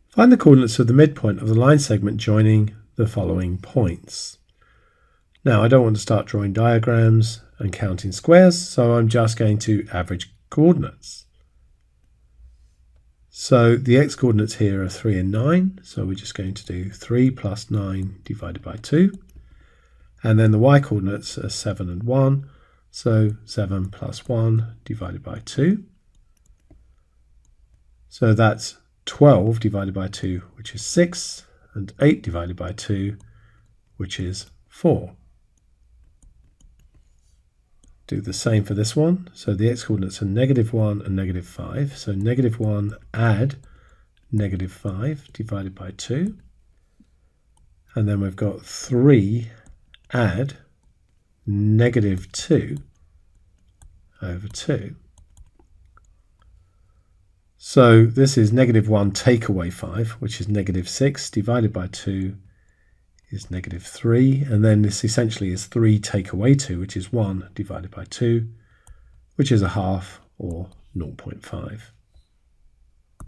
Find the coordinates of the midpoint of the line segment joining the following points. Now I don't want to start drawing diagrams and counting squares, so I'm just going to average coordinates. So the x-coordinates here are 3 and 9, so we're just going to do 3 plus 9 divided by 2. And then the y-coordinates are 7 and 1, so 7 plus 1 divided by 2. So that's 12 divided by 2, which is 6, and 8 divided by 2, which is 4. Do the same for this one. So the x-coordinates are -1 and -5. So -1 add -5 divided by 2. And then we've got 3 add -2 over 2. So this is -1 take away 5, which is -6 divided by 2 is -3, and then this essentially is 3 take away 2, which is 1 divided by 2, which is a half, or 0.5.